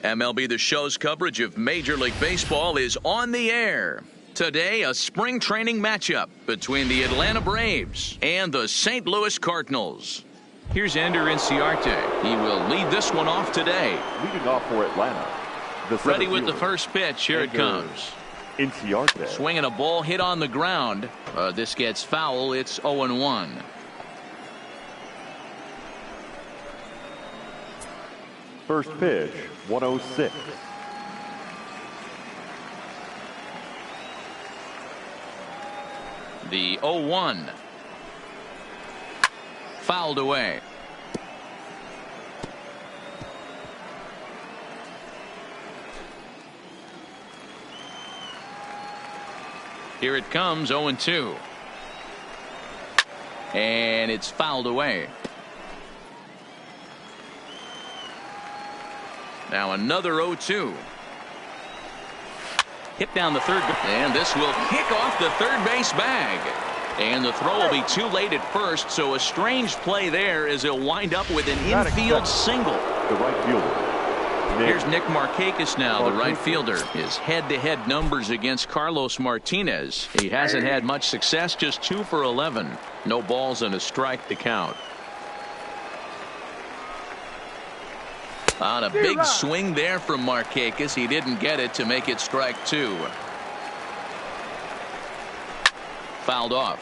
MLB The Show's coverage of Major League Baseball is on the air. Today, a spring training matchup between the Atlanta Braves and the St. Louis Cardinals. Here's Ender Inciarte. He will lead this one off today. Leading off for Atlanta. Ready with the first pitch. Here it comes. Inciarte. Swinging a ball hit on the ground. This gets foul. It's 0-1. First pitch, 106. The 0-1. Fouled away. Here it comes, 0-2. And it's fouled away. Now another 0-2. Hit down the third, and this will kick off the third base bag. And the throw will be too late at first, so a strange play there as he'll wind up with an infield single. The right fielder. Here's Nick Markakis now, the right fielder. His head-to-head numbers against Carlos Martinez. He hasn't had much success, just 2 for 11. No balls and a strike to count. On a big swing there from Markakis. He didn't get it to make it strike 2. Fouled off.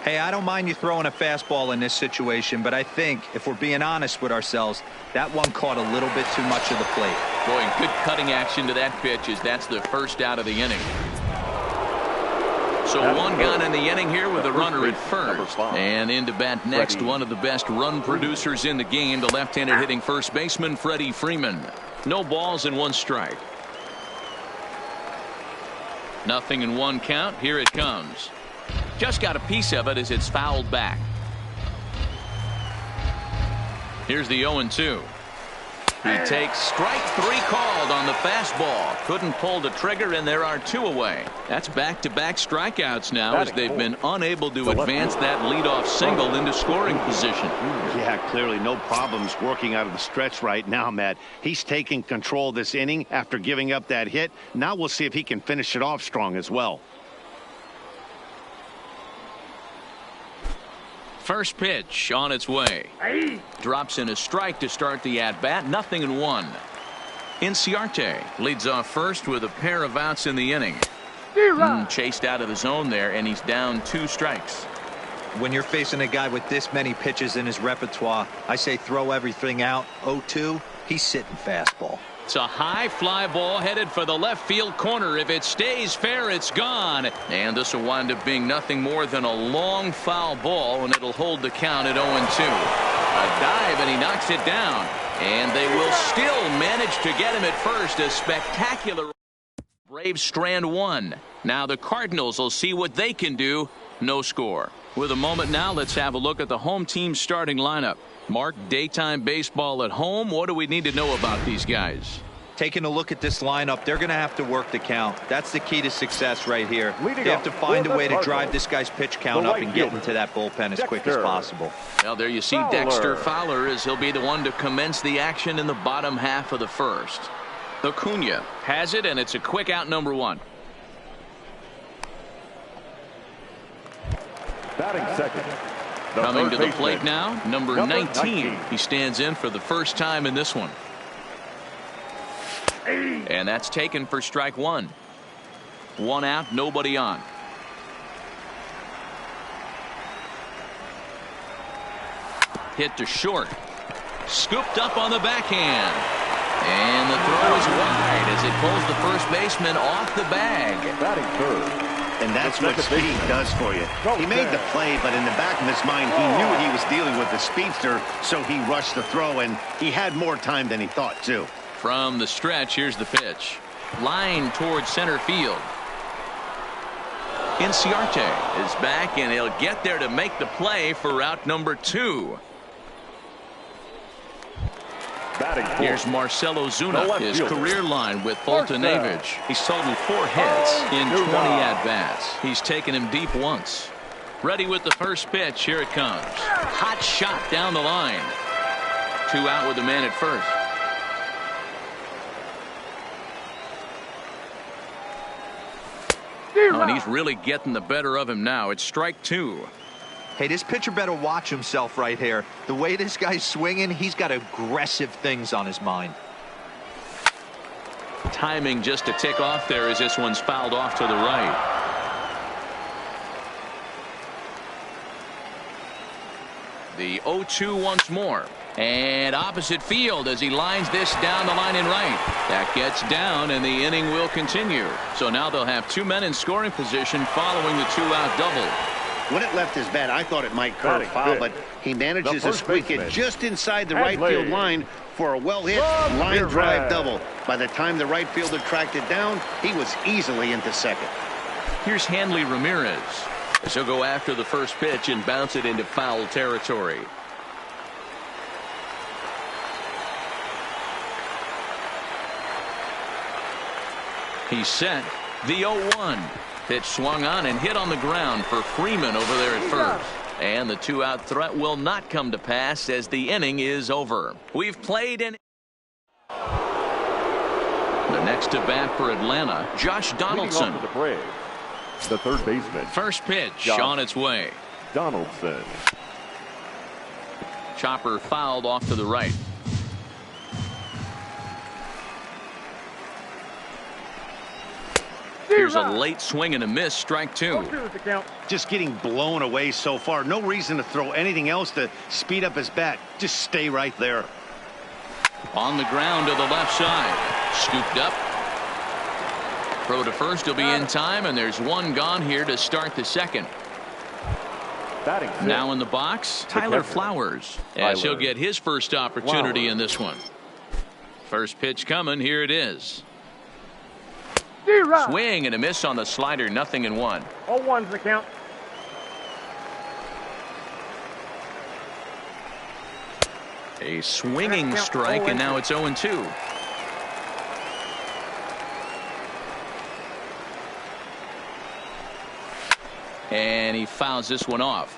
Hey, I don't mind you throwing a fastball in this situation, but I think if we're being honest with ourselves, that one caught a little bit too much of the plate. Boy, good cutting action to that pitch as that's the first out of the inning. So one gun in the inning here with a runner at first. And in to bat next, one of the best run producers in the game, the left-handed hitting first baseman, Freddie Freeman. No balls and 1 strike. Nothing in 1 count. Here it comes. Just got a piece of it as it's fouled back. Here's the 0-2. He takes strike 3 called on the fastball. Couldn't pull the trigger, and there are 2 away. That's back-to-back strikeouts now as they've been unable to advance that leadoff single into scoring position. Yeah, clearly no problems working out of the stretch right now, Matt. He's taking control of this inning after giving up that hit. Now we'll see if he can finish it off strong as well. First pitch on its way. Drops in a strike to start the at-bat. Nothing in 1. Inciarte leads off first with a pair of outs in the inning. Chased out of the zone there, and he's down 2 strikes. When you're facing a guy with this many pitches in his repertoire, I say throw everything out. 0-2, he's sitting fastball. It's a high fly ball headed for the left field corner. If it stays fair, it's gone. And this will wind up being nothing more than a long foul ball, and it'll hold the count at 0-2. A dive, and he knocks it down. And they will still manage to get him at first. A spectacular. Braves strand 1. Now the Cardinals will see what they can do. No score. With a moment now, let's have a look at the home team starting lineup. Mark, daytime baseball at home. What do we need to know about these guys? Taking a look at this lineup, they're going to have to work the count. That's the key to success right here. They have to find a way to drive this guy's pitch count up and get into that bullpen as quick as possible. Well, there you see Dexter Fowler as he'll be the one to commence the action in the bottom half of the first. Acuna has it, and it's a quick out, number 1. Batting second. Coming to the plate now, number 19. He stands in for the first time in this one. And that's taken for strike 1. 1 out, nobody on. Hit to short. Scooped up on the backhand. And the throw is wide as it pulls the first baseman off the bag. Batting third. And that's what speed does for you. He made the play, but in the back of his mind, he knew he was dealing with the speedster, so he rushed the throw, and he had more time than he thought, too. From the stretch, here's the pitch. Line towards center field. Inciarte is back, and he'll get there to make the play for out number 2. Here's Marcell Ozuna, his career line with Fulton Avage. He's totaled 4 hits in 20 at-bats. He's taken him deep once. Ready with the first pitch. Here it comes. Hot shot down the line. 2 out with the man at first. Oh, and he's really getting the better of him now. It's strike 2. Hey, this pitcher better watch himself right here. The way this guy's swinging, he's got aggressive things on his mind. Timing just to tick off there as this one's fouled off to the right. The 0-2 once more. And opposite field as he lines this down the line in right. That gets down and the inning will continue. So now they'll have 2 men in scoring position following the 2-out double. When it left his bat, I thought it might curve foul, but he manages to squeak it just inside the right field line for a well-hit line drive double. By the time the right fielder tracked it down, he was easily into second. Here's Hanley Ramirez as he'll go after the first pitch and bounce it into foul territory. He's set. The 0-1. Pitch swung on and hit on the ground for Freeman over there at first. And the 2-out threat will not come to pass as the inning is over. We've played in. The next to bat for Atlanta, Josh Donaldson. The third baseman. First pitch on its way. Donaldson. Chopper fouled off to the right. Here's a late swing and a miss, strike 2. Just getting blown away so far. No reason to throw anything else to speed up his bat. Just stay right there. On the ground to the left side. Scooped up. Throw to first will be in time, and there's one gone here to start the second. Now in the box, Tyler Flowers, as he'll get his first opportunity in this one. First pitch coming, here it is. Swing and a miss on the slider, 0-1. 0-1's the count. A swinging strike, and now it's 0-2. And he fouls this one off.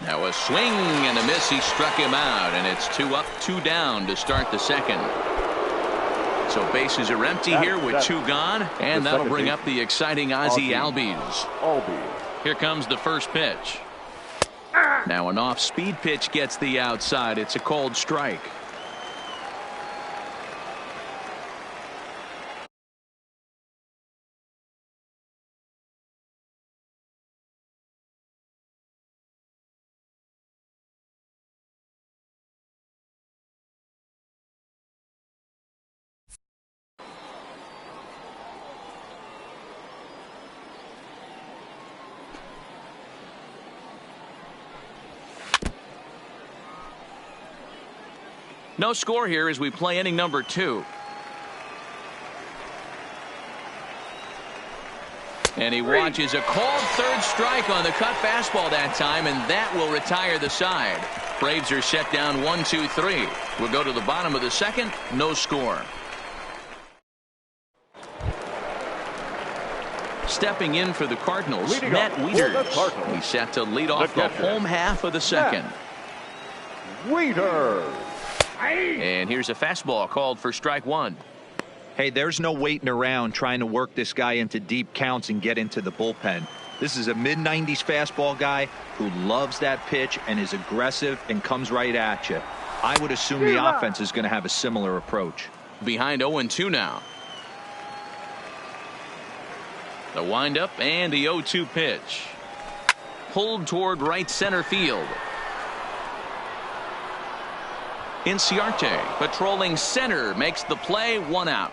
Now a swing and a miss. He struck him out, and it's 2 up, 2 down to start the second. So bases are empty here with 2 gone, and that'll bring up the exciting Ozzie Albies. Here comes the first pitch. Now an off-speed pitch gets the outside. It's a called strike. No score here as we play inning number 2. And he watches a called third strike on the cut fastball that time, and that will retire the side. Braves are set down 1-2-3. We'll go to the bottom of the second. No score. Stepping in for the Cardinals, Matt Wieters. He's set to lead off the home half of the second. Wieters. And here's a fastball called for strike 1. Hey, there's no waiting around trying to work this guy into deep counts and get into the bullpen. This is a mid-90s fastball guy who loves that pitch and is aggressive and comes right at you. I would assume the offense is going to have a similar approach. Behind 0-2 now. The windup and the 0-2 pitch. Pulled toward right center field. Inciarte patrolling center makes the play, 1 out.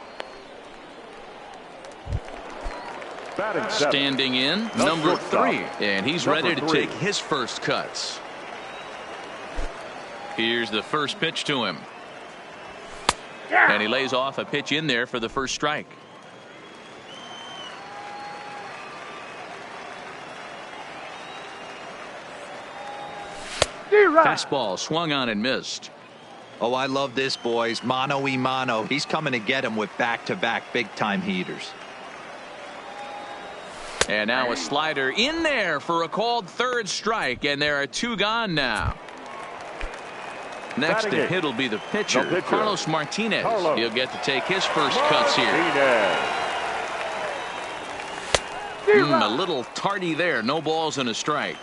Standing in, number 3, and he's ready to take his first cuts. Here's the first pitch to him. And he lays off a pitch in there for the first strike. Fastball swung on and missed. Oh, I love this, boys. Mano-y-mano. He's coming to get him with back-to-back big-time heaters. And now a slider in there for a called third strike, and there are 2 gone now. Next to hit will be the pitcher, Carlos Martinez. He'll get to take his first cuts here. A little tardy there. No balls and a strike.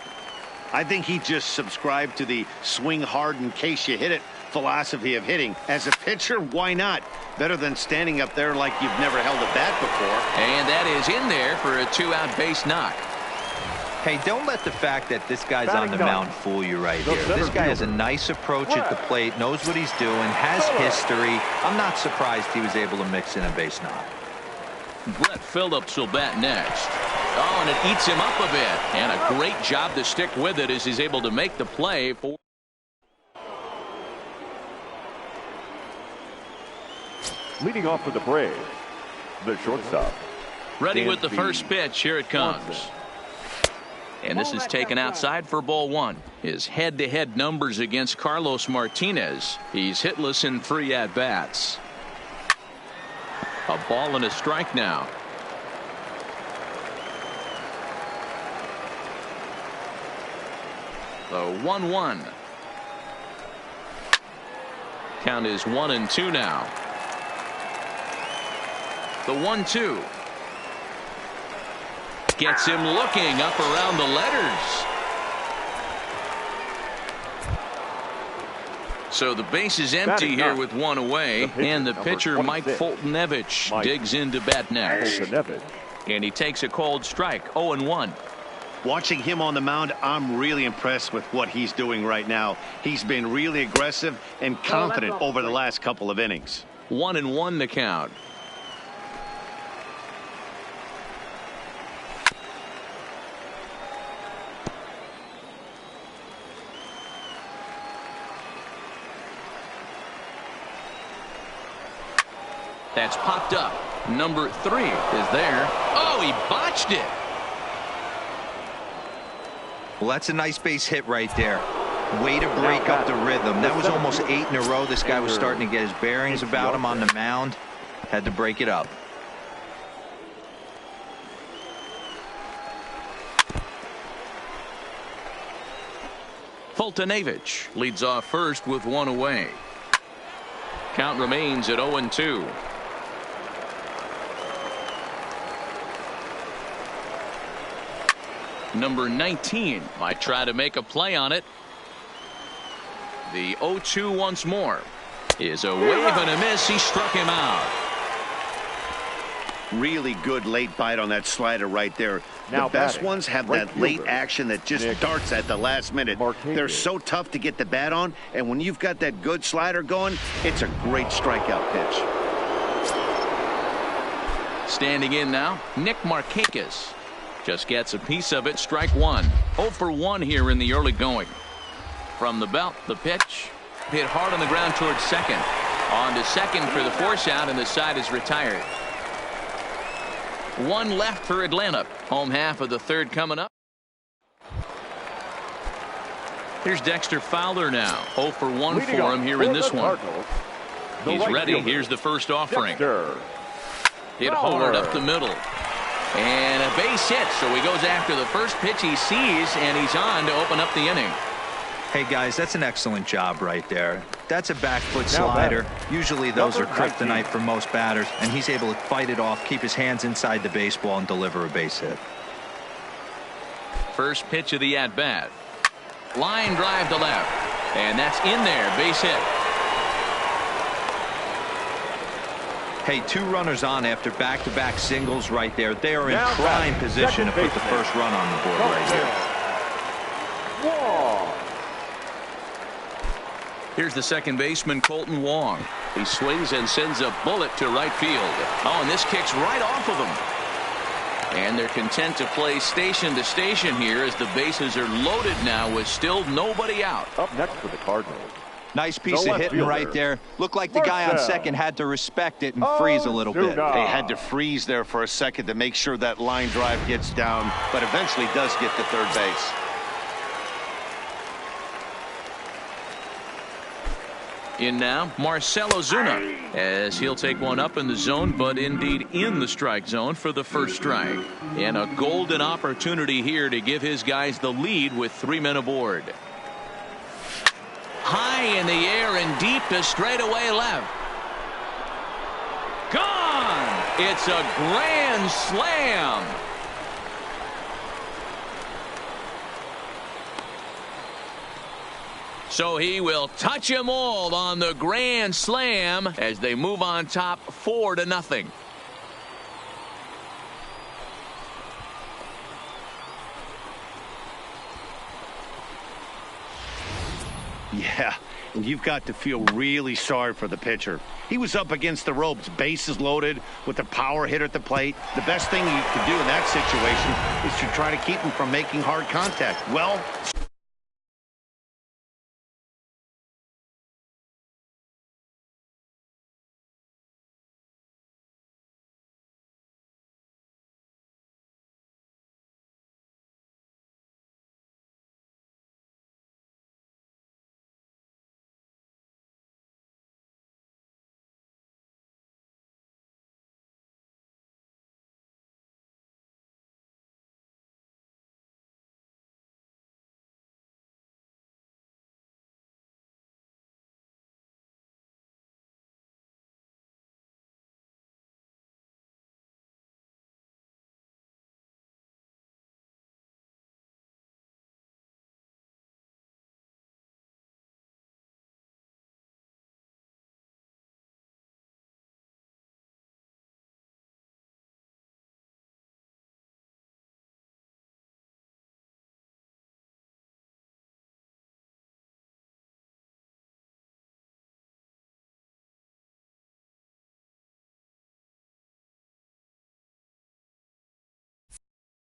I think he just subscribed to the swing hard in case you hit it philosophy of hitting. As a pitcher, why not? Better than standing up there like you've never held a bat before. And that is in there for a 2-out base knock. Hey, don't let the fact that this guy's on the mound fool you right here. This guy has a nice approach at the plate, knows what he's doing, has history. I'm not surprised he was able to mix in a base knock. Brett Phillips will bat next. Oh, and it eats him up a bit. And a great job to stick with it as he's able to make the play for. Leading off for the Braves, the shortstop. Ready with the first pitch. Here it comes. And this is taken outside for ball one. His head-to-head numbers against Carlos Martinez. He's hitless in 3 at-bats. A ball and a strike now. The 1-1. Count is 1-2 now. The 1-2. Gets him looking up around the letters. So the base is empty here with 1 away. And the pitcher, Mike Foltynewicz, digs into bat next. And he takes a cold strike, 0-1. Watching him on the mound, I'm really impressed with what he's doing right now. He's been really aggressive and confident over the last couple of innings. 1-1 the count. That's popped up. Number 3 is there. Oh, he botched it. Well, that's a nice base hit right there. Way to break up the rhythm. That was almost 8 in a row. This guy was starting to get his bearings about him on the mound. Had to break it up. Foltynewicz leads off first with 1 away. Count remains at 0-2. Number 19 might try to make a play on it. The 0-2 once more is a wave and a miss. He struck him out. Really good late bite on that slider right there. The best ones have that late action that just darts at the last minute. They're so tough to get the bat on, and when you've got that good slider going, it's a great strikeout pitch. Standing in now, Nick Markakis. Just gets a piece of it. Strike 1. 0-for-1 here in the early going. From the belt, the pitch hit hard on the ground towards second. On to second for the force out, and the side is retired. 1 left for Atlanta. Home half of the 3rd coming up. Here's Dexter Fowler now. 0-for-1 for him here in this one. He's ready. Here's the first offering. Hit hard up the middle. And a base hit, so he goes after the first pitch he sees, and he's on to open up the inning. Hey, guys, that's an excellent job right there. That's a back foot slider. Usually those are kryptonite for most batters, and he's able to fight it off, keep his hands inside the baseball, and deliver a base hit. First pitch of the at-bat. Line drive to left, and that's in there, base hit. Hey, 2 runners on after back-to-back singles right there. They are in prime position to put the first run on the board right here. Here's the second baseman, Colton Wong. He swings and sends a bullet to right field. Oh, and this kicks right off of him. And they're content to play station to station here as the bases are loaded now with still nobody out. Up next for the Cardinals. Nice piece of hitting right there. Looked like the guy on second had to respect it and freeze a little bit. They had to freeze there for a second to make sure that line drive gets down, but eventually does get to third base. In now, Marcell Ozuna, as he'll take one up in the zone, but indeed in the strike zone for the first strike. And a golden opportunity here to give his guys the lead with 3 men aboard. High in the air and deep to straightaway left. Gone! It's a grand slam. So he will touch them all on the grand slam as they move on top 4-0. Yeah, and you've got to feel really sorry for the pitcher. He was up against the ropes, bases loaded, with a power hitter at the plate. The best thing you can do in that situation is to try to keep him from making hard contact. Well,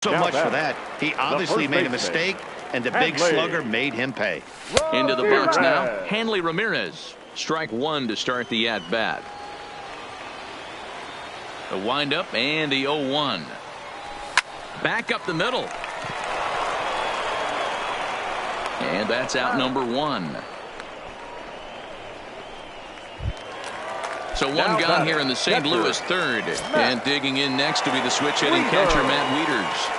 so much for that. He obviously made a mistake, and the big slugger made him pay. Into the box now, Hanley Ramirez. Strike one to start the at-bat. The windup and the 0-1. Back up the middle. And that's out number one. So one gone here in the St. Louis third. And digging in next to be the switch-hitting catcher, Matt Wieters.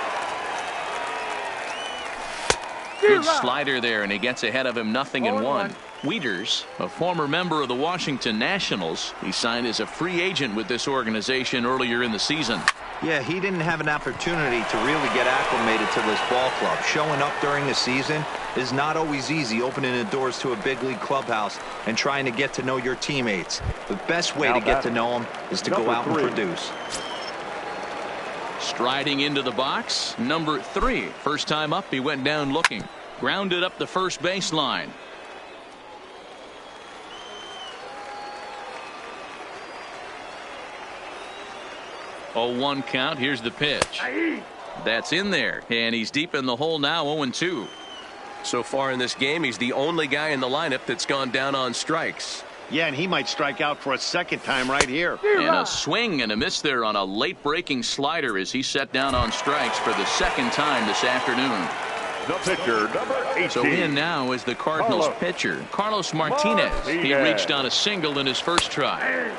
Good slider there, and he gets ahead of him 0-1. Wieters, a former member of the Washington Nationals. He signed as a free agent with this organization earlier in the season. Yeah, he didn't have an opportunity to really get acclimated to this ball club. Showing up during the season is not always easy, opening the doors to a big league clubhouse and trying to get to know your teammates. The best way to get to know them is to go out and produce. Striding into the box, number 3. First time up, he went down looking. Grounded up the first baseline. Oh, 1 count. Here's the pitch. That's in there, and he's deep in the hole now. 0-2. So far in this game, he's the only guy in the lineup that's gone down on strikes. Yeah, and he might strike out for a second time right here. And a swing and a miss there on a late breaking slider as he set down on strikes for the second time this afternoon. The pitcher, number 18. So in now is the Cardinals pitcher, Carlos Martinez. He reached on a single in his first try.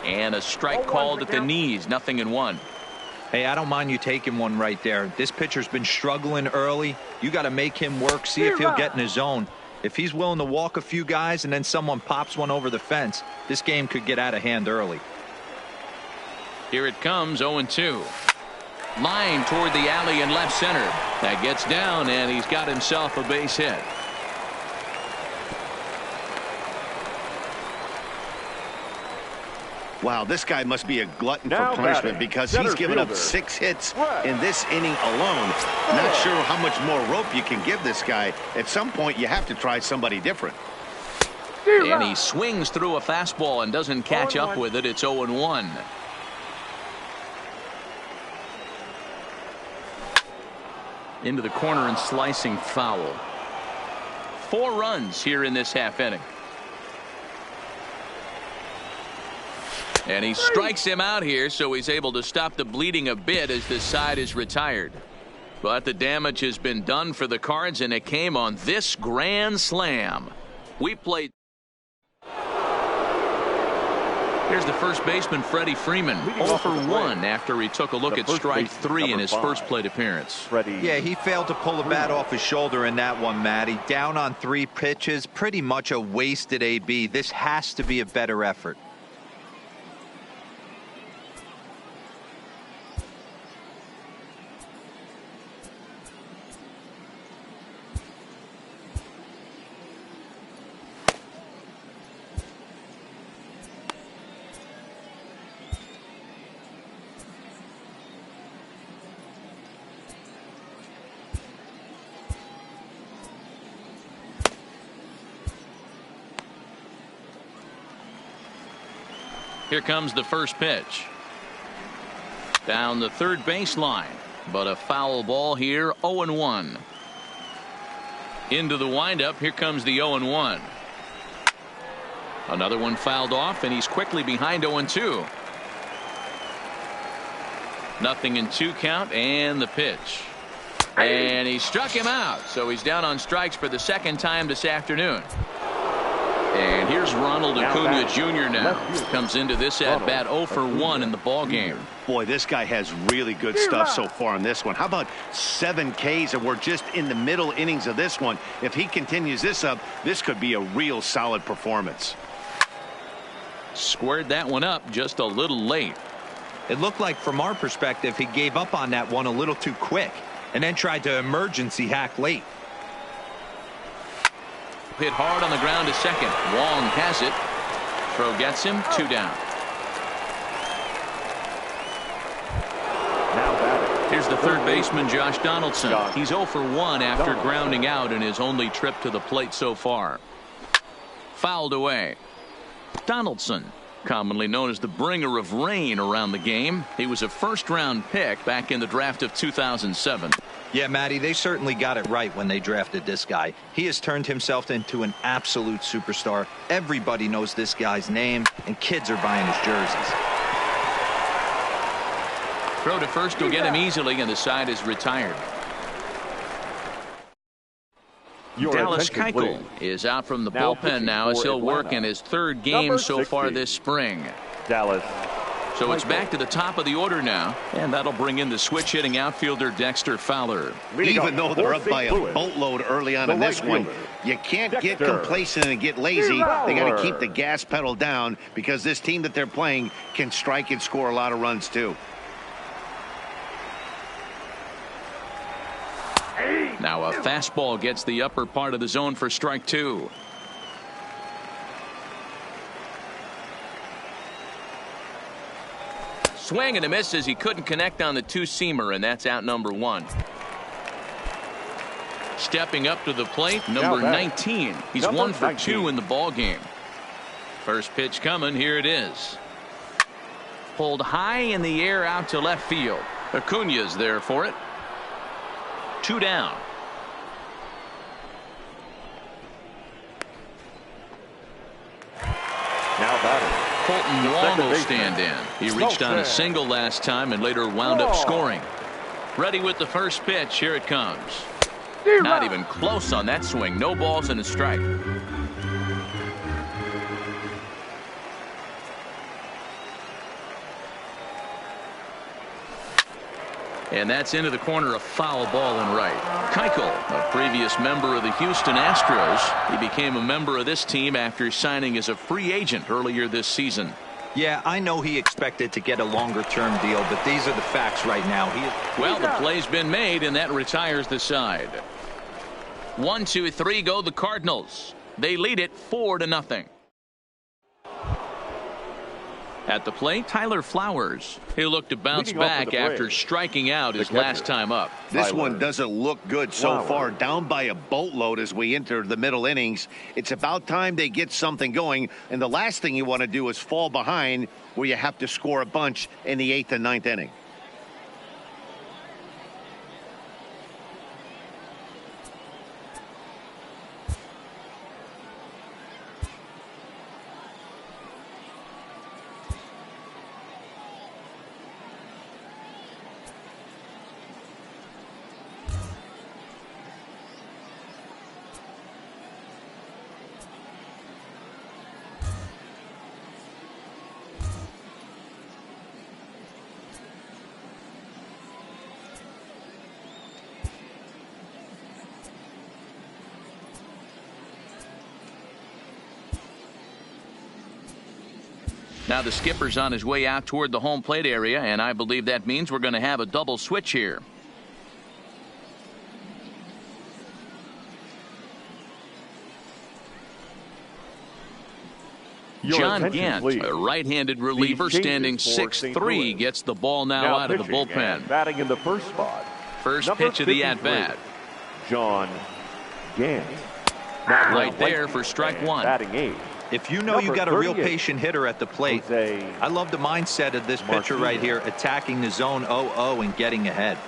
And a strike called at the knees, 0-1. Hey, I don't mind you taking one right there. This pitcher's been struggling early. You got to make him work, see if he'll get in his zone. If he's willing to walk a few guys and then someone pops one over the fence, this game could get out of hand early. Here it comes, 0-2. Line toward the alley in left center. That gets down, and he's got himself a base hit. Wow, this guy must be a glutton for punishment because he's given up 6 hits in this inning alone. Not sure how much more rope you can give this guy. At some point, you have to try somebody different. And he swings through a fastball and doesn't catch up with it. It's 0-1. Into the corner and slicing foul. 4 runs here in this half inning. And he strikes him out here, so he's able to stop the bleeding a bit as this side is retired. But the damage has been done for the Cards, and it came on this grand slam. We played. Here's the first baseman, Freddie Freeman, 0 for 1 after he took a look at strike 3 in his first plate appearance. Yeah, he failed to pull the bat off his shoulder in that one, Matty. Down on 3 pitches, pretty much a wasted AB. This has to be a better effort. Here comes the first pitch. Down the third baseline, but a foul ball here. 0-1. Into the windup. Here comes the 0-1. Another one fouled off, and he's quickly behind 0-2. Nothing in 2 count, and the pitch. And he struck him out, so he's down on strikes for the second time this afternoon. And here's Ronald Acuna Jr. now. Comes into this at bat 0 for 1 in the ball game. Boy, this guy has really good stuff so far on this one. How about 7 Ks, and we're just in the middle innings of this one. If he continues this up, this could be a real solid performance. Squared that one up just a little late. It looked like from our perspective he gave up on that one a little too quick and then tried to emergency hack late. Hit hard on the ground to second. Wong has it. Throw gets him. 2 down. Here's the third baseman, Josh Donaldson. He's 0 for 1 after grounding out in his only trip to the plate so far. Fouled away. Donaldson, commonly known as the bringer of rain around the game. He was a first-round pick back in the draft of 2007. Yeah, Matty, they certainly got it right when they drafted this guy. He has turned himself into an absolute superstar. Everybody knows this guy's name, and kids are buying his jerseys. Throw to first will get him easily, and the side is retired. Dallas Keuchel is out from the bullpen now as he'll work in his 3rd game so far this spring. Dallas. So it's back to the top of the order now, and that'll bring in the switch-hitting outfielder Dexter Fowler. Even though they're up by a boatload early on in this one, you can't get complacent and get lazy. They got to keep the gas pedal down because this team that they're playing can strike and score a lot of runs too. Now a fastball gets the upper part of the zone for strike 2. Swing and a miss as he couldn't connect on the 2-seamer, and that's out number 1. Stepping up to the plate, number 19. He's 1 for 2 in the ball game. First pitch coming. Here it is. Pulled high in the air out to left field. Acuna's there for it. 2 down. Now batting. Colton Wong will stand in. He reached on a single last time and later wound up scoring. Ready with the first pitch. Here it comes. Not even close on that swing. No balls and a strike. And that's into the corner, a foul ball and right. Keuchel, a previous member of the Houston Astros. He became a member of this team after signing as a free agent earlier this season. Yeah, I know he expected to get a longer-term deal, but these are the facts right now. Well, the play's been made, and that retires the side. 1, 2, 3 go the Cardinals. They lead it 4-0. At the plate, Tyler Flowers. He'll look to bounce back after striking out his last time up. This one doesn't look good so far. Down by a boatload as we enter the middle innings. It's about time they get something going. And the last thing you want to do is fall behind where you have to score a bunch in the 8th and 9th inning. Now the skipper's on his way out toward the home plate area, and I believe that means we're going to have a double switch here. John Gant, a right-handed reliever standing 6'3", gets the ball now out of the bullpen. Batting in the first spot. First pitch of the at-bat. John Gant. Right there for strike one. Batting 8. If you know you got a real patient hitter at the plate, I love the mindset of this pitcher right here, attacking the zone 0-0 and getting ahead.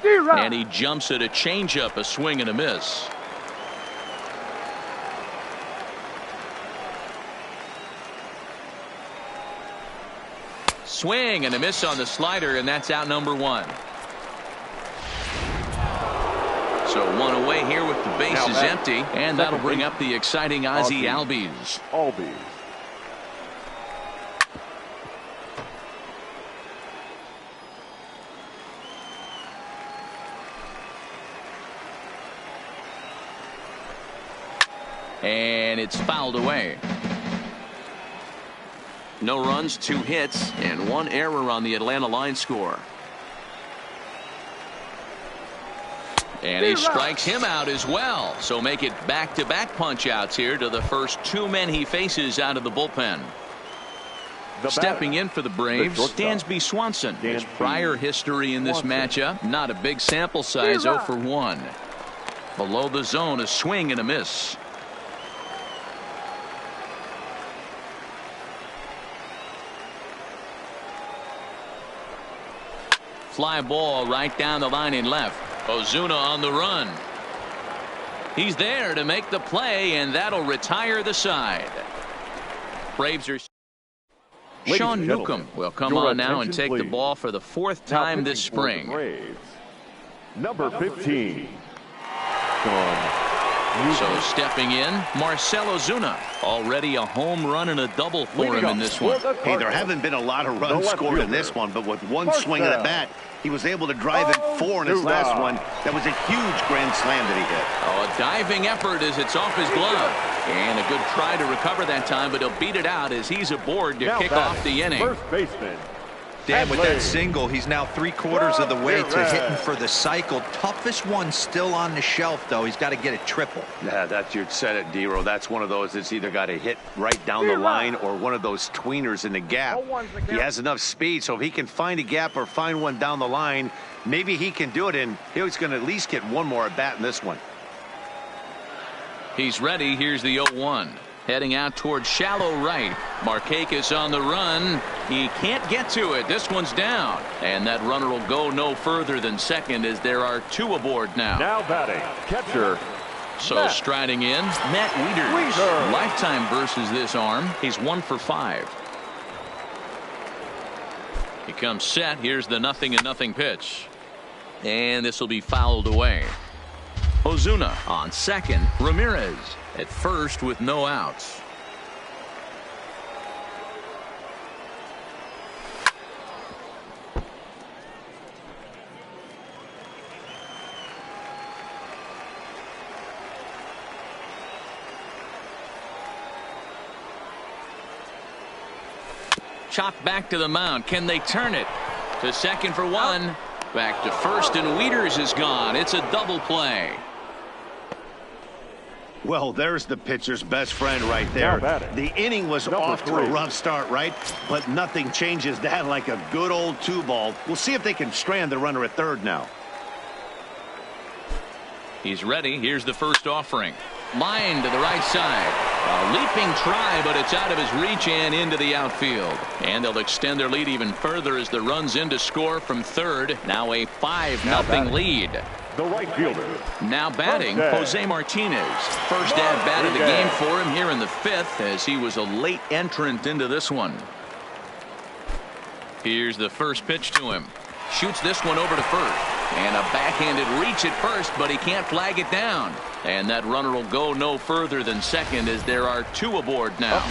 And he jumps at a changeup, a swing and a miss. Swing and a miss on the slider, and that's out number one. So one away here with the bases empty, and that'll bring up the exciting Ozzie Albies. And it's fouled away. No runs, 2 hits, and 1 error on the Atlanta line score. And he strikes him out as well. So make it back-to-back punch-outs here to the first 2 men he faces out of the bullpen. Stepping in for the Braves, Dansby Swanson. His prior history in this matchup, not a big sample size, 0 for 1. Below the zone, a swing and a miss. Fly ball right down the line in left. Ozuna on the run. He's there to make the play, and that'll retire the side. Braves are. Sean Newcomb will come on now and take the ball for the 4th time this spring. Number 15. So stepping in, Marcell Ozuna. Already a home run and a double for him in this one. Hey, there haven't been a lot of runs scored in this one, but with one swing of the bat, he was able to drive in 4 in his last one. That was a huge grand slam that he hit. Oh, a diving effort as it's off his glove. And a good try to recover that time, but he'll beat it out as he's aboard to kick off the inning. First baseman. Dan, with that single, he's now 3/4 of the way to hitting for the cycle. Toughest one still on the shelf, though. He's got to get a triple. Yeah, you said it, D-Row. That's one of those that's either got to hit right down the line or one of those tweeners in the gap. He has enough speed, so if he can find a gap or find one down the line, maybe he can do it, and he's going to at least get one more at bat in this one. He's ready. Here's the 0-1. Heading out towards shallow right. Markakis on the run. He can't get to it. This one's down. And that runner will go no further than second as there are 2 aboard now. Now batting, catcher. So striding in, Matt Wieters. Lifetime versus this arm. He's 1 for 5. He comes set. Here's the 0-0 pitch. And this will be fouled away. Ozuna on second. Ramirez at first with no outs. Chopped back to the mound. Can they turn it? To second for 1. Back to first, and Wieters is gone. It's a double play. Well, there's the pitcher's best friend right there. The inning was off to a rough start, right? But nothing changes that like a good old 2-ball. We'll see if they can strand the runner at third now. He's ready. Here's the first offering. Line to the right side. A leaping try, but it's out of his reach and into the outfield. And they'll extend their lead even further as the run's in to score from third. Now a 5-0 lead. The right fielder. Now batting, Jose Martinez. First at-bat of the game for him here in the 5th as he was a late entrant into this one. Here's the first pitch to him. Shoots this one over to first. And a backhanded reach at first, but he can't flag it down. And that runner will go no further than second as there are 2 aboard now.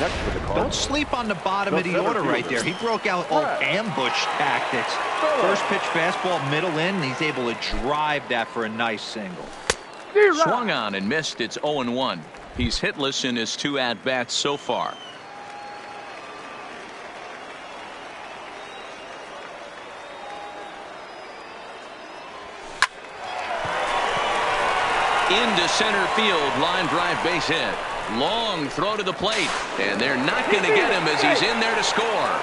Don't sleep on the bottom of the order right there. He broke out all ambush tactics. First pitch fastball, middle in, and he's able to drive that for a nice single. Swung on and missed. It's 0-1. He's hitless in his 2 at-bats so far. Into center field, line drive, base hit. Long throw to the plate, and they're not going to get him as he's in there to score.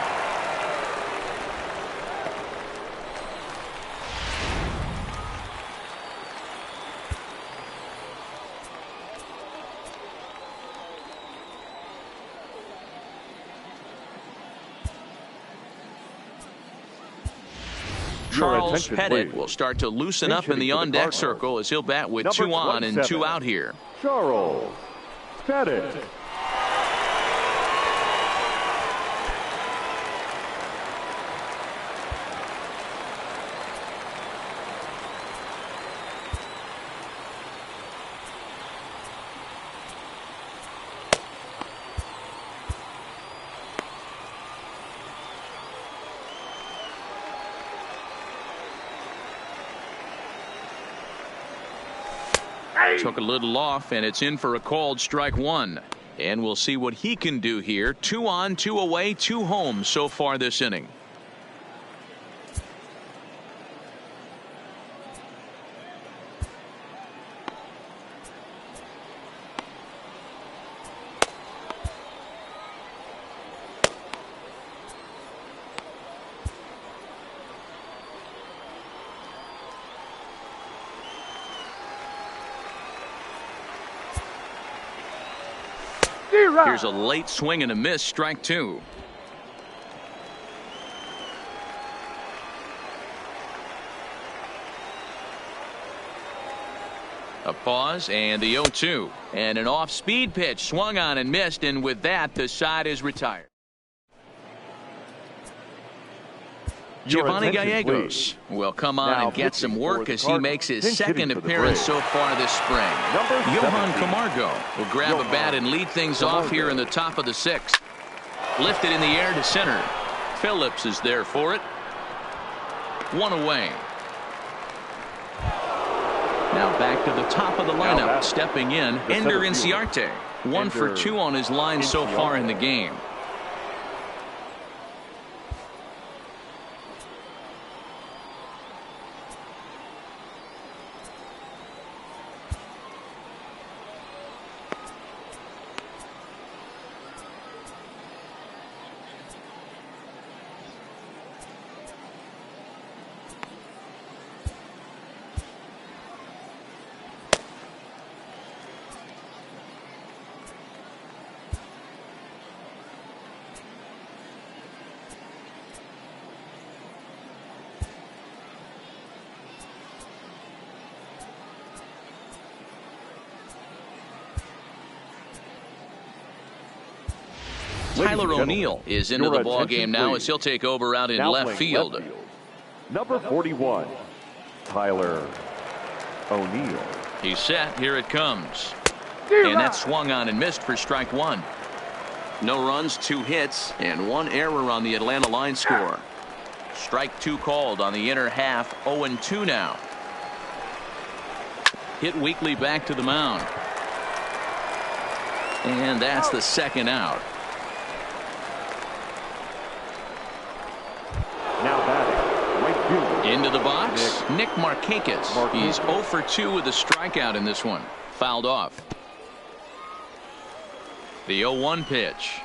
Charles Pettit will start to loosen up in the on-deck circle as he'll bat with 2 on and 2 out here. Charles Pettit. Took a little off, and it's in for a called strike 1. And we'll see what he can do here. 2 on, 2 away, 2 home so far this inning. Here's a late swing and a miss, strike 2. A pause and the 0-2. And an off-speed pitch swung on and missed, and with that the side is retired. Giovanni Gallegos will come on and get some work as he makes his second appearance so far this spring. Johan Camargo will grab a bat and lead things off here in the top of the 6th. Lifted in the air to center. Phillips is there for it. 1 away. Now back to the top of the lineup. Stepping in, Ender Inciarte. 1 for 2 on his line so far in the game. Tyler O'Neill is into the ball game now as he'll take over out in left field. Number 41, Tyler O'Neill. He's set. Here it comes. And that swung on and missed for strike 1. No runs, 2 hits, and 1 error on the Atlanta line score. Strike 2 called on the inner half. 0-2 now. Hit weakly back to the mound. And that's the second out. Now batting, right fielder. Into the box, Nick Markakis. He's 0 for 2 with a strikeout in this one. Fouled off. The 0-1 pitch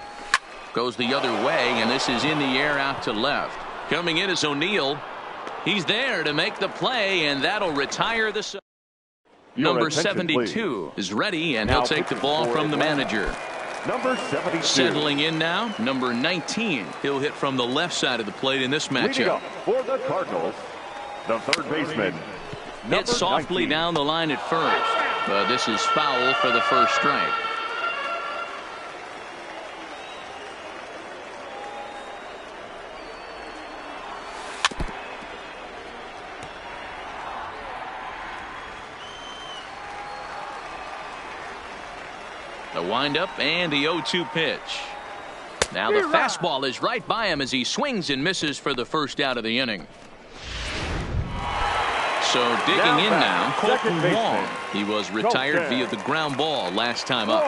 goes the other way, and this is in the air out to left. Coming in is O'Neill. He's there to make the play, and that'll retire the. Number 72 is ready, and he'll take the ball from the manager. Number 72. Settling in now, number 19. He'll hit from the left side of the plate in this matchup. For the Cardinals, the third baseman. Hit softly 19. down the line at first, but this is foul for the first strike. The windup and the 0-2 pitch. Now the fastball is right by him as he swings and misses for the first out of the inning. So digging in now, Colton baseman, Wong. He was retired Colton. via the ground ball last time up.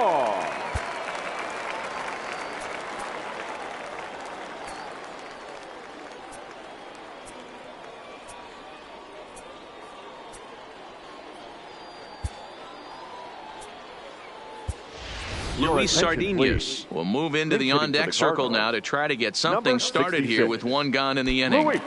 Luis Sardinhas will move into the on-deck circle now to try to get something started here with one gone in the inning. Louis.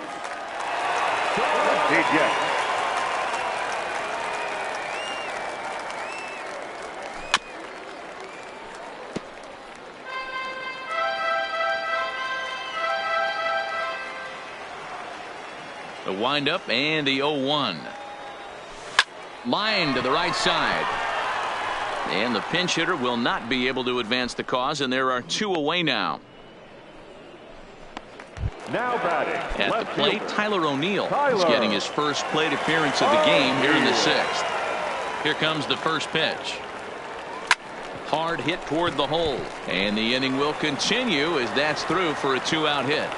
The windup and the 0-1. Line to the right side. And the pinch hitter will not be able to advance the cause, and there are 2 away now. Now batting. At the plate, fielder. Tyler O'Neill is Tyler. getting his first plate appearance of the game here in the 6th. Here comes the first pitch. Hard hit toward the hole, and the inning will continue as that's through for a 2-out hit.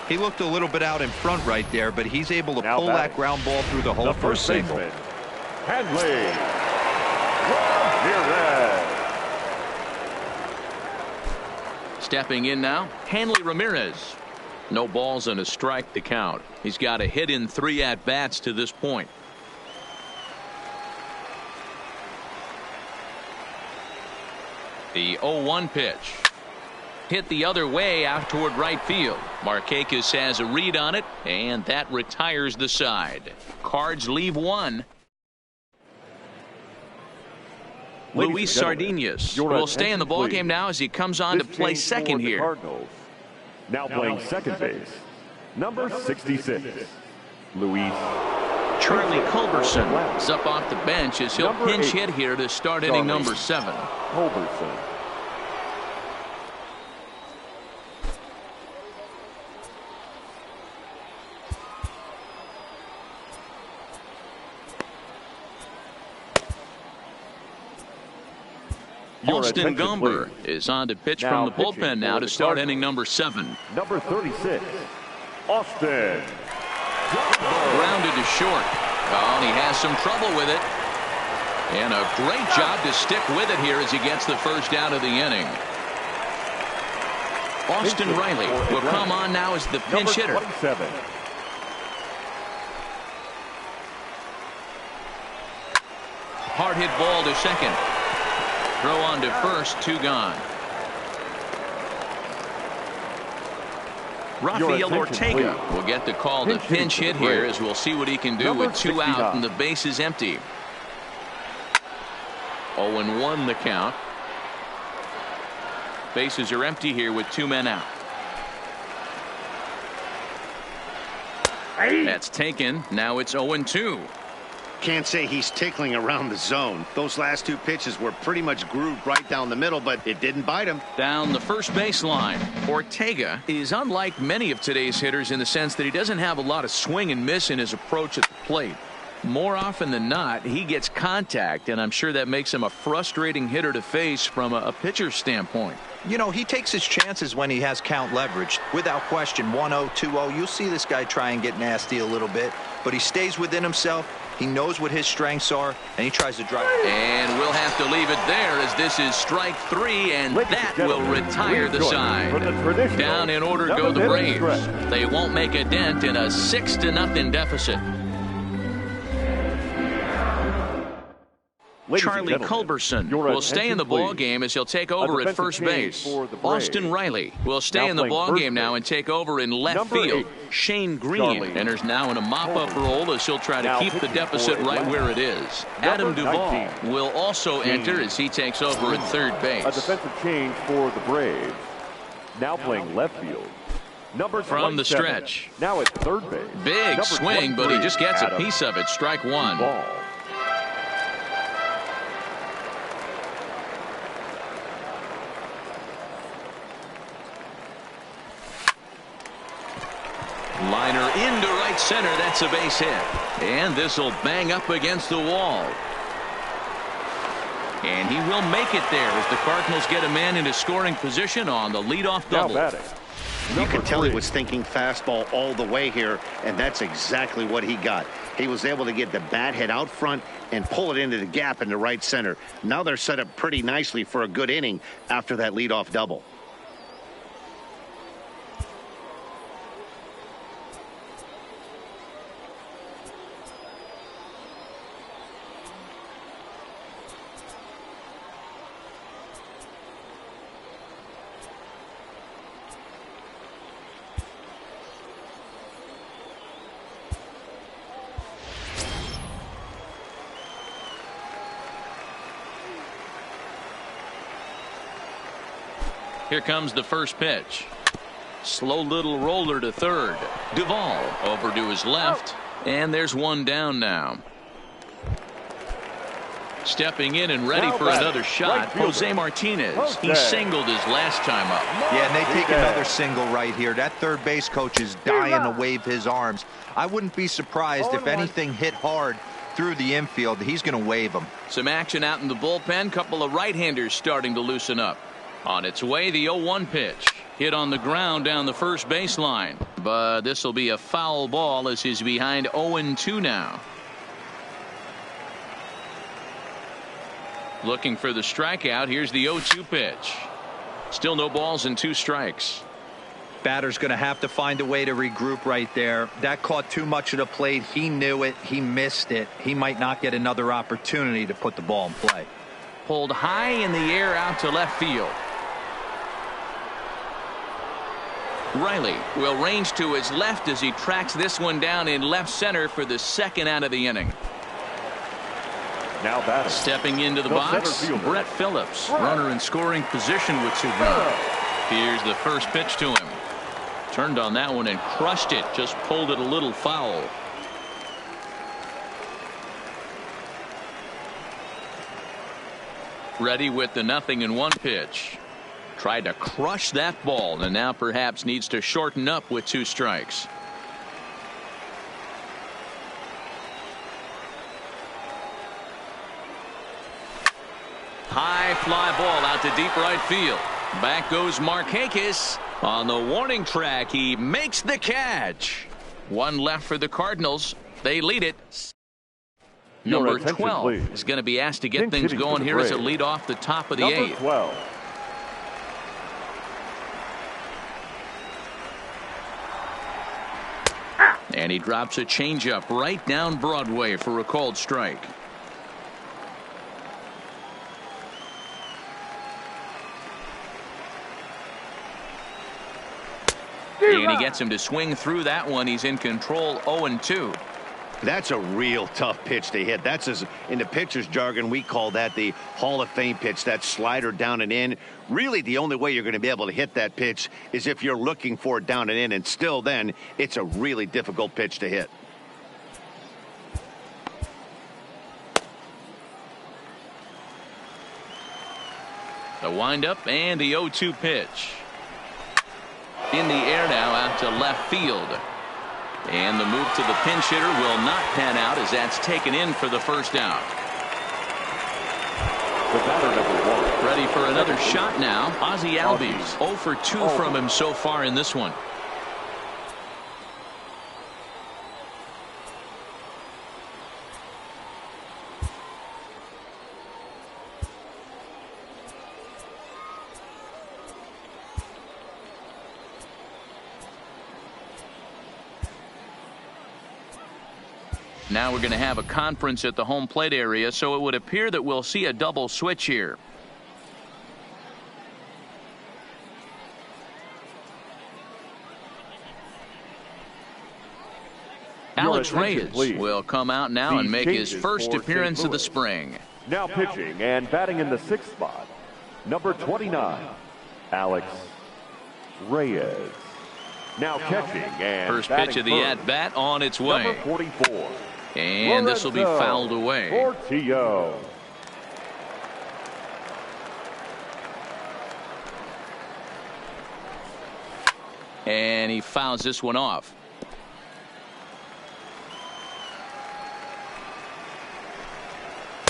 He looked a little bit out in front right there, but he's able to Now pull batting. that ground ball through the hole The for a first single. baseman, Hanley Ramirez. Stepping in now, Hanley Ramirez. No balls and a strike to count. He's got a hit in 3 at-bats to this point. The 0-1 pitch. Hit the other way out toward right field. Markakis has a read on it, and that retires the side. Cards leave 1. Luis Sardinhas will stay in the ball game now as he comes on to play second here. Cardinals. Now playing second base, number 66, Luis. Charlie Culberson is up off the bench as he'll Number pinch 8, hit here to start inning number 7. Culberson. Austin Gomber is on to pitch Now from the bullpen pitching now for to the start Cardinals. inning number 7. Number 36, Austin. Grounded to short. Oh, and he has some trouble with it. And a great job to stick with it here as he gets the first out of the inning. Austin Riley will come on now as the pinch hitter. Number 27. Hard hit ball to second. Throw on to first, 2 gone. Rafael Ortega will get the call to pinch hit here as we'll see what he can do with 2 out and the base is empty. 0-1 the count. Bases are empty here with 2 men out. That's taken. Now it's 0-2. Can't say he's tickling around the zone. Those last 2 pitches were pretty much grooved right down the middle, but it didn't bite him. Down the first baseline. Ortega is unlike many of today's hitters in the sense that he doesn't have a lot of swing and miss in his approach at the plate. More often than not, he gets contact, and I'm sure that makes him a frustrating hitter to face from a pitcher's standpoint. You know, he takes his chances when he has count leverage. Without question, 1-0, 2-0, you'll see this guy try and get nasty a little bit, but he stays within himself. He knows what his strengths are, and he tries to drive. And we'll have to leave it there as this is strike 3, and that will retire the side. Down in order go the Braves. They won't make a dent in a 6-0 deficit. Charlie Culberson will stay in the ball game as he'll take over at first base. Austin Riley will stay in the ball game now and take over in left field. Shane Green enters now in a mop-up role as he'll try to keep the deficit right where it is. Adam Duvall will also enter as he takes over at third base. A defensive change for the Braves. Now playing left field. Number from the stretch. Now at third base. Big swing, but he just gets a piece of it. Strike 1. Ball. Liner into right center. That's a base hit. And this will bang up against the wall. And he will make it there as the Cardinals get a man into scoring position on the leadoff double. Now batting, You can tell he was thinking fastball all the way here, and that's exactly what he got. He was able to get the bat head out front and pull it into the gap in the right center. Now they're set up pretty nicely for a good inning after that leadoff double. Here comes the first pitch. Slow little roller to third. Duvall over to his left. And there's one down now. Stepping in and ready for another shot, Jose Martinez. He singled his last time up. Yeah, and they take another single right here. That third base coach is dying to wave his arms. I wouldn't be surprised if anything hit hard through the infield. He's going to wave them. Some action out in the bullpen. Couple of right-handers starting to loosen up. On its way, the 0-1 pitch. Hit on the ground down the first baseline. But this will be a foul ball as he's behind 0-2 now. Looking for the strikeout. Here's the 0-2 pitch. Still no balls and 2 strikes. Batter's going to have to find a way to regroup right there. That caught too much of the plate. He knew it. He missed it. He might not get another opportunity to put the ball in play. Pulled high in the air out to left field. Riley will range to his left as he tracks this one down in left center for the second out of the inning. Now batting. Stepping into the box, Brett Phillips. Runner in scoring position with 2 runs. Here's the first pitch to him. Turned on that one and crushed it. Just pulled it a little foul. Ready with the 0-1 pitch. Tried to crush that ball and now perhaps needs to shorten up with 2 strikes. High fly ball out to deep right field. Back goes Markakis. On the warning track, he makes the catch. 1 left for the Cardinals. They lead it. Number 12 is going to be asked to get things going here as a lead off the top of the 8th. 12. And he drops a changeup right down Broadway for a called strike. And he gets him to swing through that one. He's in control. 0-2. That's a real tough pitch to hit. That's, as in the pitcher's jargon, we call that the Hall of Fame pitch. That slider down and in. Really, the only way you're going to be able to hit that pitch is if you're looking for it down and in. And still then, it's a really difficult pitch to hit. The windup and the 0-2 pitch. In the air now out to left field. And the move to the pinch hitter will not pan out as that's taken in for the first out. The batter, number 1. Ready for another shot now. Ozzie Albies 0 for 2 from him so far in this one. Now we're going to have a conference at the home plate area, so it would appear that we'll see a double switch here. Alex Reyes will come out now and make his first appearance of the spring. Now pitching and batting in the 6th spot, number 29, Alex Reyes. Now catching and first pitch of the at-bat on its way. Number 44. And this will be fouled away. Portillo. And he fouls this one off.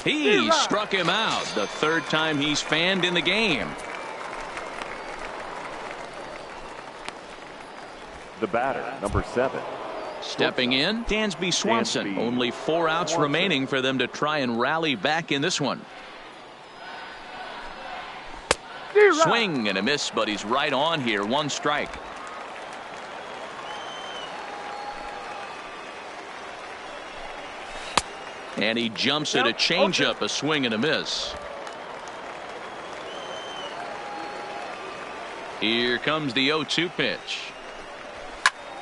He struck him out. The 3rd time he's fanned in the game. The batter, number 7. Stepping in, Dansby Swanson. Only 4 outs remaining for them to try and rally back in this one. Swing and a miss, but he's right on here. 1 strike. And he jumps at a changeup, a swing and a miss. Here comes the 0-2 pitch.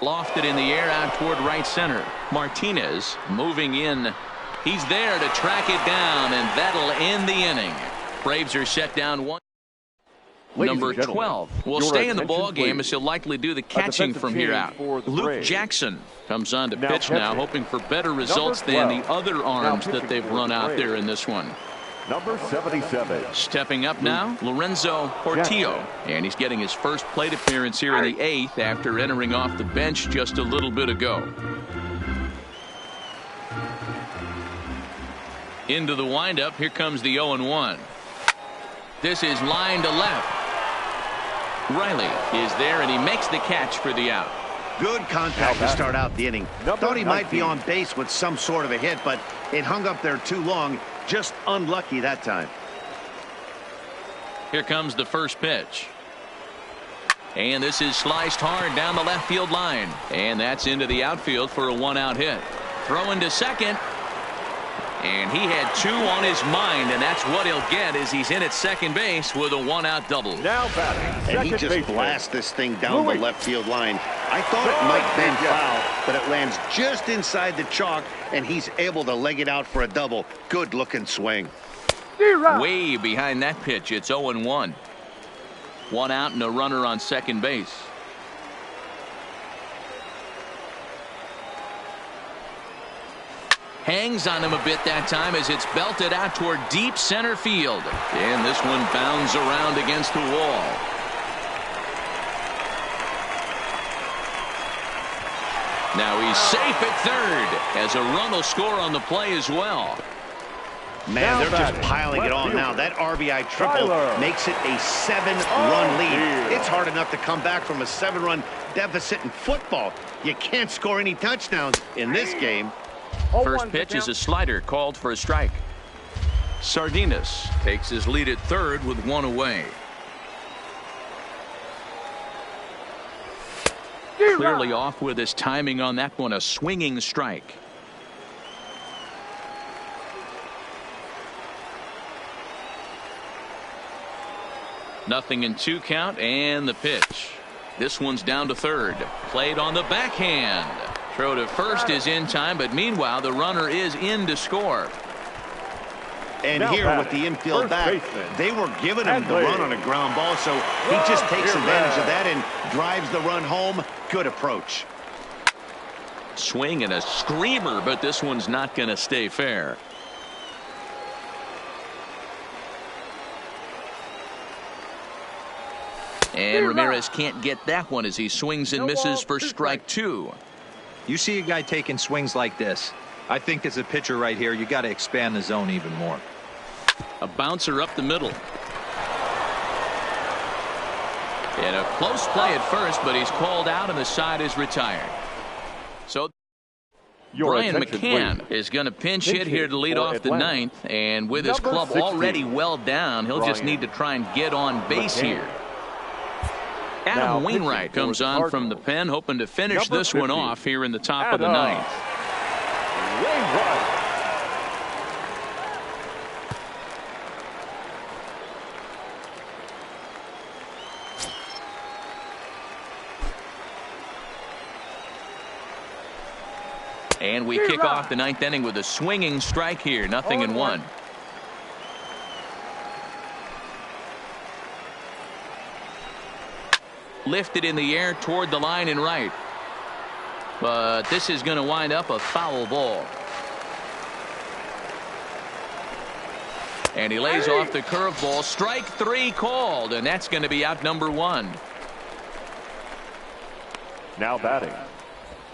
Lofted in the air out toward right center. Martinez moving in. He's there to track it down, and that'll end the inning. Braves are set down 1. Number 12 will stay in the ball game as he'll likely do the catching from here out. Luke Jackson comes on to pitch now, hoping for better results than the other arms that they've run out there in this one. Number 77. Stepping up now, Lorenzo Portillo, and he's getting his first plate appearance here in the 8th after entering off the bench just a little bit ago. Into the windup, here comes the 0-1. This is line to left. Riley is there, and he makes the catch for the out. Good contact to start out the inning. Thought he might be on base with some sort of a hit, but it hung up there too long. Just unlucky that time. Here comes the first pitch. And this is sliced hard down the left field line. And that's into the outfield for a 1-out hit. Throwing to second. And he had 2 on his mind, and that's what he'll get as he's in at second base with a 1-out double. Now batting, and he just blasts this thing down the left field line. I thought it might bend foul, but it lands just inside the chalk, and he's able to leg it out for a double. Good looking swing. Way behind that pitch. It's 0-1. 1 out and a runner on second base. Hangs on him a bit that time as it's belted out toward deep center field. And this one bounds around against the wall. Now he's safe at third as a run will score on the play as well. Man, they're just piling it on now. That RBI triple makes it a 7-run lead. It's hard enough to come back from a 7-run deficit in football. You can't score any touchdowns in this game. First pitch is a slider called for a strike. Sardinas takes his lead at third with 1 away. Clearly off with his timing on that one, a swinging strike. Nothing in 2 count, and the pitch. This one's down to third. Played on the backhand. Throw to first is in time, but meanwhile the runner is in to score. And here with the infield back, they were giving him the run on a ground ball, so he just takes advantage of that and drives the run home. Good approach. Swing and a screamer, but this one's not going to stay fair. And Ramirez can't get that one as he swings and misses for strike 2. You see a guy taking swings like this. I think as a pitcher right here, you got to expand the zone even more. A bouncer up the middle. And a close play at first, but he's called out and the side is retired. So Brian McCann is going to pinch hit here to lead off the 9th, and with his club already well down, he'll just need to try and get on base here. Adam Wainwright comes on from the pen, hoping to finish this one off here in the top of the 9th. And we kick off the 9th inning with a swinging strike here. 0-1. Lifted in the air toward the line and right. But this is going to wind up a foul ball. And he lays off the curveball. Strike 3 called, and that's going to be out number 1. Now batting,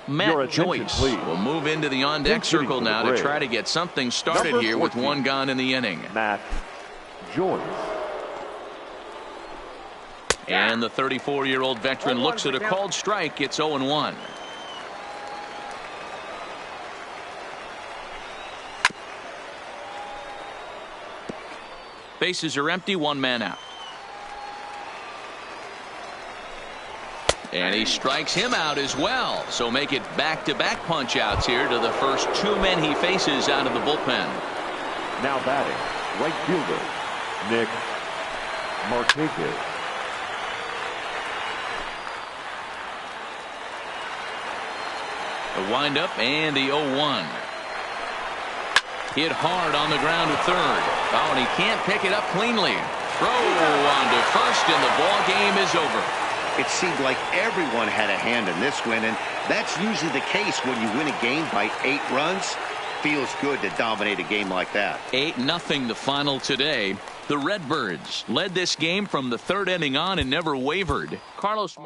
Matt Joyce will move into the on-deck circle now to try to get something started here with 1 gone in the inning. Matt Joyce. And the 34-year-old veteran looks at a called strike. It's 0-1. Bases are empty, one man out. And he strikes him out as well. So make it back-to-back punch-outs here to the first two men he faces out of the bullpen. Now batting, right fielder, Nick Markakis. The windup and the 0-1. Hit hard on the ground to third. Oh, and he can't pick it up cleanly. Throw on to first, and the ball game is over. It seemed like everyone had a hand in this win, and that's usually the case when you win a game by 8 runs. Feels good to dominate a game like that. 8-0 the final today. The Redbirds led this game from the third inning on and never wavered. Carlos